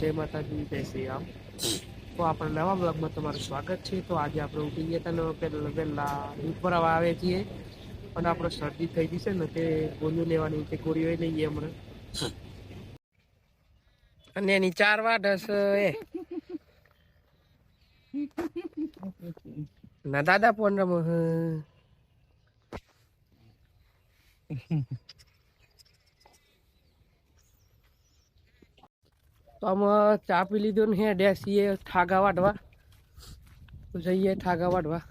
જય માતાજી, જય શ્રી રામ। તો આપણે નવા બ્લોગમાં તમારું સ્વાગત છે। તો આજે આપણે ઉઠી ગયા હતા પહેલા દૂધ ભરાવા આવે છીએ અને આપણે શરદી થઈ ગઈ છે ને તે ગોળીઓ લેવાની તે ગોળીઓ લઈએ હમણાં અને એની 4 વાટ હશે એ ના દાદા ફોન રમો તો અમે ચા પી લીધો ને હે ડેસીએ ઠાગા વાટવા તો જઈએ ઠાગા વાટવા।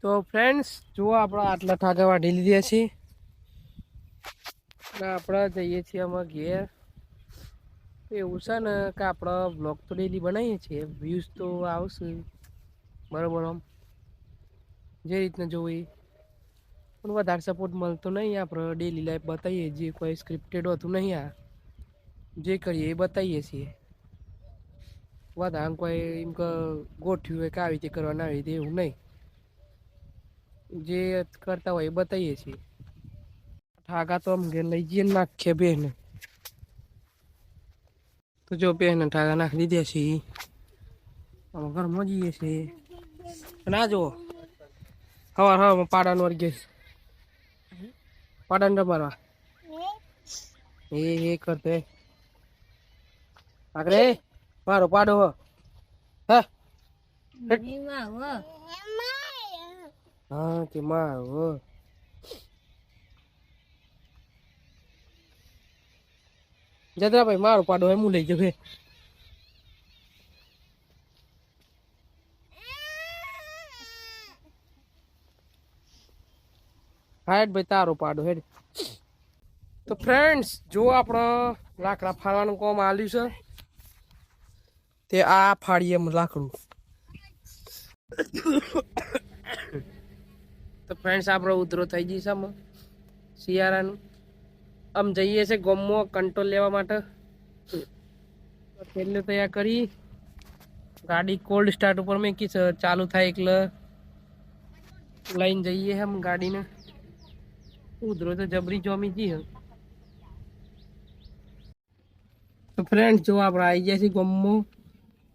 તો ફ્રેન્ડ્સ જુઓ આપણે આટલા ઠાગા વાટી લીધા છે ને આપણે જઈએ છીએ અમે ઘેર। એવું છે ને કે આપણે બ્લોગ તો ડેલી બનાવીએ છીએ, વ્યૂઝ તો આવશે બરાબર, આમ જે રીતના જોવું પણ વધારે સપોર્ટ મળતો નહીં। આપણે ડેલી લાઈફ બતાવીએ, જે કોઈ સ્ક્રિપ્ટેડ હોતું નહીં, આ જે કરીએ એ બતાવીએ છીએ। વધારે કોઈ એમ કે ગોઠવ્યું હોય કે આવી રીતે કરવાનું, આવી રીતે એવું નહીં, જે કરતા હોય એ બતાવીએ છીએ। ઠાગા તો આમ ઘેર લઈ જઈએ નાખીએ બેને, તો જો બેને ઠાગા નાખી દીધા છે, અમે ઘરમાં જઈએ છીએ। ના જુઓ હવા પાડાનો વર્ગે પાડાને રમાડવા એ કરતે આગળ મારો પાડો હા હા કે મારો જતરા ભાઈ મારો પાડો એમ લઈ જવે હાઈટ ભાઈ તારો પાડો હેડ। તો ફ્રેન્ડ્સ જો આપણે લાકડા ફાડવાનું કામ આલ્યું છે તે આ ફાડીએ લાકડું। તો ફ્રેન્ડ્સ આપણે ઉધરો થઈ ગઈ છે શિયાળાનું, આમ જઈએ છે ગોમમાં કંટ્રોલ લેવા માટે। પેલું તૈયાર કરી ગાડી કોલ્ડ સ્ટાર્ટ ઉપર મેં કી ચાલુ થાય એટલે લઈને જઈએ હમ ગાડીને। ઉધરો તો જબરી જોમી જી હ। તો ફ્રેન્ડ જો આપણે આવી ગયા છીએ ગોમમાં,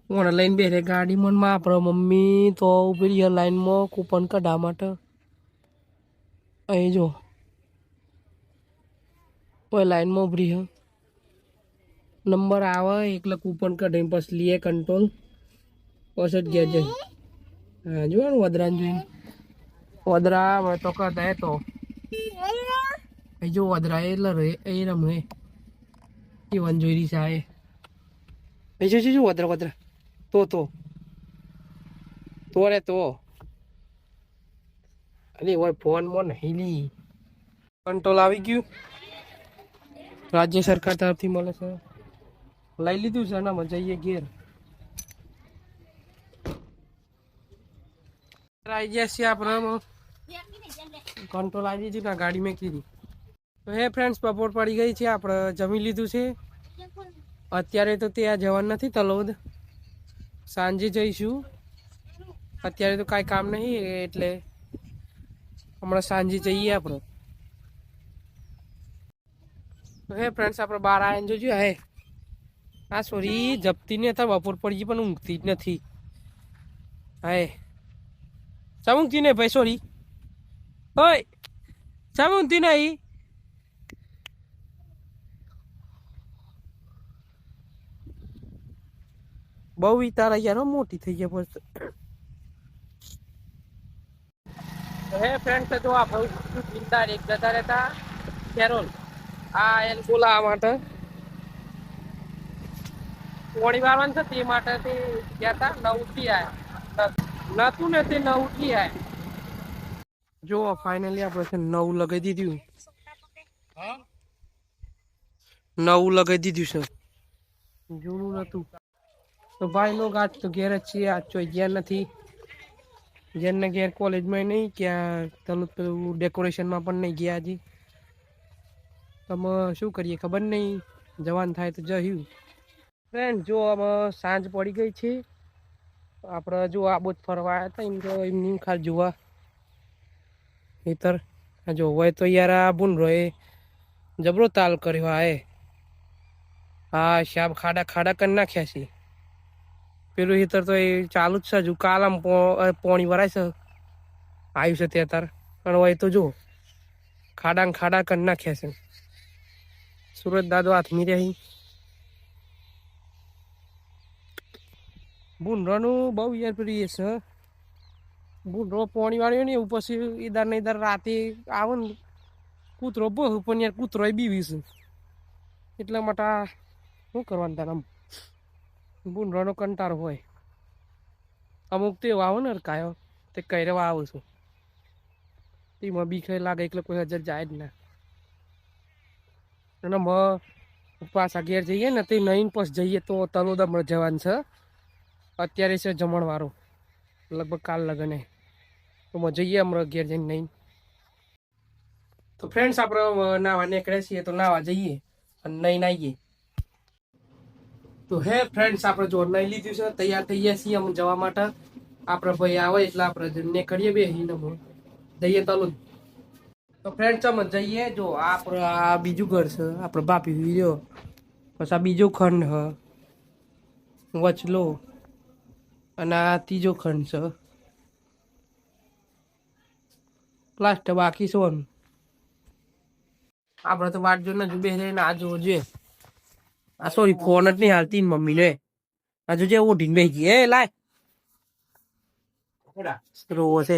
મને લઈને બેસે ગાડીમાં, આપણે મમ્મી તો ઉભી રહી લાઈનમાં કૂપન કઢાવવા માટે। અહીં જો કોઈ લાઈનમાં ઉભરી હ, નંબર આવે એટલે કૂપન કઢાઈને પછી લઈએ કંટ્રોલ, પછી જ ઘેર જઈએ। હા જો ને વદરાને જોઈને વદરા તો કરતા તો જો વદરા એટલે એ રમે એ વન જોઈ રહી છે એ જો વદરા વદરા તો રે તો અરે હોય ફોનમાં નહીં લી કંટ્રોલ આવી ગયું, રાજ્ય સરકાર તરફથી મળે છે, લઈ લીધું છે ને જઈએ ઘેર। આવી ગયા છીએ આપણે, કંટ્રોલ આવી દીધું ને ગાડી મેં કીધી। તો હે ફ્રેન્ડ્સ બપોર પડી ગઈ છે, આપણે જમી લીધું છે। અત્યારે તો ત્યાં જવાનું નથી તલોદ, સાંજે જઈશું। અત્યારે તો કાંઈ કામ નહીં એટલે હમણાં સાંજે જઈએ આપણે। તો હે ફ્રેન્ડ્સ આપણે બહાર આવીને જોજો હે આ સોરી જપતી ને હતા, બપોર પડી ગઈ પણ ઊંઘતી જ નથી। હા ચામુંગતી નહીં ભાઈ, સોરી ઓય ચામુંગતી નહીં। બહુ તારા યાર મોટી થઈ ગયા પછી। હે ફ્રેન્ડ તો આપણે ચિંતા એક જતા રહેતા કેરોલ આ એને બોલાવવા માટે પોણી વાળવાનું છે, તે માટે તે ગયા હતા 9 થી આયા નતું ને તે 9 થી આયા। જો ફાઇનલી આપણે છે 9 લગાવી દીધું, 9 લગાવી દીધું છે, જૂનું નતું। તો ભાઈ નો ગાજ તો ઘેર જ છીએ, આજ ચોઈ ગયા નથી, જેને ઘેર કોલેજમાં નહીં ક્યાં તલું પેલું ડેકોરેશનમાં પણ નહીં ગયા હજી। તમે શું કરીએ ખબર નહીં, જવાન થાય તો જયું। ફ્રેન્ડ જો અમે સાંજ પડી ગઈ છે, આપણે જો આબુ જ ફરવા આવ્યા હતા એમ તો એમની ખાલી જોવા હેતર જો હોય તો યાર આ ભૂન રહે જબરો તાલ કર્યો હા શામ ખાડા ખાડા કરી નાખ્યા છે પેલું હીતર તો એ ચાલુ જ છે હજુ કાલ આમ પોણી ભરાય છે આવ્યું છે ત્યાં તાર પણ હોય તો જો ખાડા ખાડા કરી નાખ્યા છે સુરત દાદો હાથમી રહી ભૂંડવાનું બહુ યાર પેલું એ છે ભૂંડરો પોણી વાળ્યો ને એવું પછી ઈધર ને ઈધર રાતે આવે ને કૂતરો બહુ પણ યાર કૂતરો બીવી છે એટલા માટે શું કરવાનું તારે આમ ભૂંડવાનો કંટાળો હોય અમુક તો એવા આવે ને કાયો તે કઈ રહેવા આવું છું તેમાં બીક લાગે એટલે કોઈ હજાર જાય જ ના અને પાછા ઘેર જઈએ ને તે નહીં પછી જઈએ તો તલોદા જવાનું છે અત્યારે છે જમણવારો લગભગ કાલ લગને તો જઈએ હમણાં ઘેર જઈને નહીં તો ફ્રેન્ડ્સ આપણે નાવા નીકળે છીએ તો નાવા જઈએ અને નહીં નાહીએ તો હે ફ્રેન્ડ્સ આપણે જો નહીં લીધું છે તૈયાર થઈ ગયા છીએ અમે જવા માટે આપણે ભાઈ આવે એટલે આપણે નીકળીએ બે જઈએ તલું તો ફ્રેન્ડ્સ અમે જઈએ જો આપણે આ બીજું ઘર છે આપણે બાપી વિડીયો પછી આ બીજો ખંડ હ વચલો અને આ ત્રીજો ખંડ છે પ્લાસ્ટર બાકી છે આપણે તો વાટ જોઈને જુબે રહીને આ જોવો જોઈએ આ સોરી ફોન જ નહીં હાલતી ને મમ્મીને આ જોજે ઓઢીને બેસી ગઈ એ લાય રોવો છે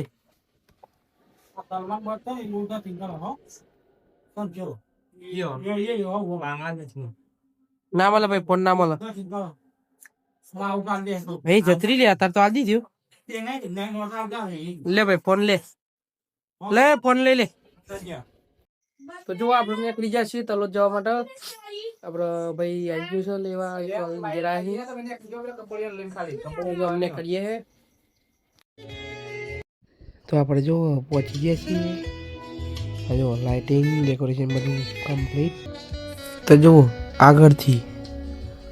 ના મળે ભાઈ ફોન ના મળે ભાઈ જતરી લે અત્યારે તો આ દીધું લે ભાઈ ફોન લે ફોન લે તો જો આપણે નીકળી જાય છીએ તલોદ જવા માટે આપણે ભાઈ આવી ગયું છે લેવા અમને કરીએ તો આપણે જો પહોંચી ગયા છીએ જો લાઇટિંગ ડેકોરેશન બધું કમ્પ્લીટ તો જુઓ આગળથી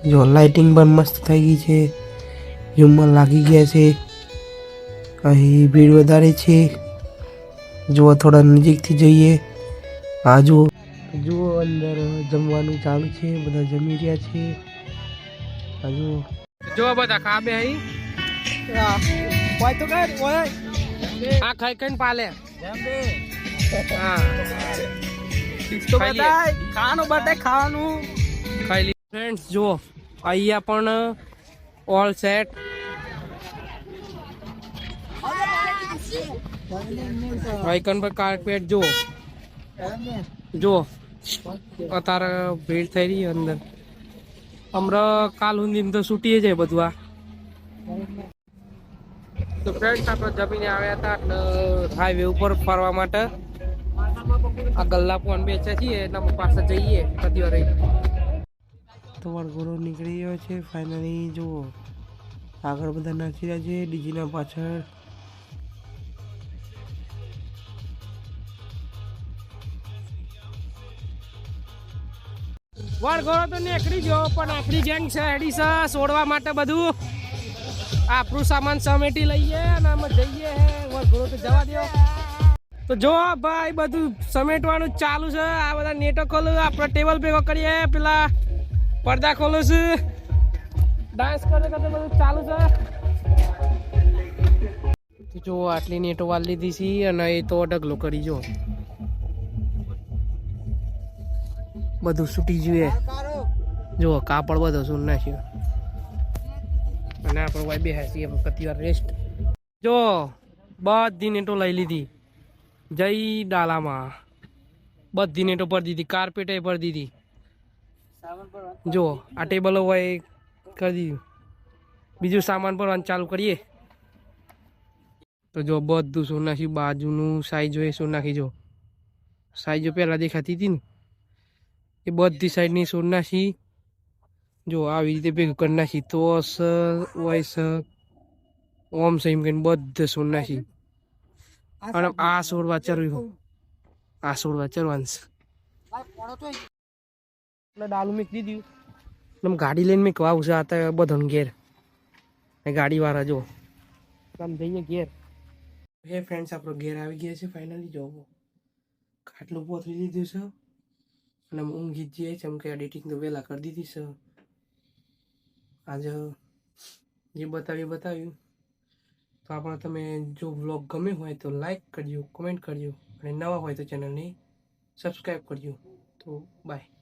જો લાઇટિંગ પણ મસ્ત થઈ ગઈ છે ઝુમ્મર લાગી ગયા છે અહીં ભીડ વધારે છે જુઓ થોડા નજીકથી જઈએ આ જુઓ અંદર જમવાનું ચાલુ છે બધા જમી રહ્યા છે હજુ જો બધા ખાબે અહીં તો આ ખાઈ ખાઈને પાલે ખાવાનું બતાય ખાવાનું ખાઈ લી ફ્રેન્ડ્સ જુઓ અહીંયા પણ ઓલ સેટ આઈકન પર કાર્પેટ જો અત્યારે ભીડ થઈ રહી અંદર હમણાં કાલ સુધી તો છૂટી જાય બધું આ તો ફ્રેન્ડ્સ આપણે જમીને આવ્યા હતા એટલે હાઈવે ઉપર ફરવા માટે આ ગલ્લા પણ બેચ્યા છીએ એટલે પાસે જઈએ કદી રહી તો વરઘોડો નીકળી ગયો છે ફાઇનલી જુઓ આગળ બધા નાખી રહ્યા છે ડીજીના પાછળ વરઘોડો તો નીકળી ગયો પણ આપણી ગેંગ છે હેડી છે છોડવા માટે બધું આપણું સામાન સમેટી લઈએ અને અમે જઈએ વરઘોડો તો જવા દો તો જો ભાઈ બધું સમેટવાનું ચાલુ છે આ બધા નેટો ખોલું આપણે ટેબલ ભેગો કરીએ પેલા પડદા ખોલું છું ડાન્સ કરે તો બધું ચાલુ છે જો આટલી નેટો વાળી લીધી છે અને એ તો ઢગલો કરી જો બધું છૂટી જોઈએ જુઓ કાપડ બધો શું નાખ્યો અને આપણે વાય બેસી પતિ વાર રેસ્ટ જો બધી નેટો લઈ લીધી જય ડાલામાં બધી નેટો પર દીધી કાર્પેટે પર દીધી જો આ ટેબલો હોય કરી દીધું બીજું સામાન પર ચાલુ કરીએ તો જો બધું શું નાખ્યું બાજુનું સાઈઝ હોય શું નાખી જો સાઈઝો પહેલાં દેખાતી હતી ને એ બધી સાઈડની સોડ નાખી જો આવી રીતે ભેગું કરી નાખી તો વોઇસ ઓમ સહીમ કરીને બધે સોડ નાખી અને આ સોડવા ચરવું આ સોડવા ચરવાનું એટલે ડાલું મેં દીધું ગાડી લઈને મેં કવાવું છે આ તો બધાને ઘેર ગાડી વાળા જો આમ જઈએ ઘેર હે ફ્રેન્ડ્સ આપણો ઘેર આવી ગયા છે ફાઇનલી જોવો ખાટલું પોતરી લીધું છે અને ઊંઘી જઈએ છે એમ કે એડિટિંગ તો વહેલા કરી દીધી છે આજે જે બતાવ્યું તો આપણે તમે જો વ્લોગ ગમ્યો હોય તો લાઈક કરજો, કમેન્ટ કરજો અને નવા હોય તો ચેનલને સબસ્ક્રાઈબ કરજો. તો બાય.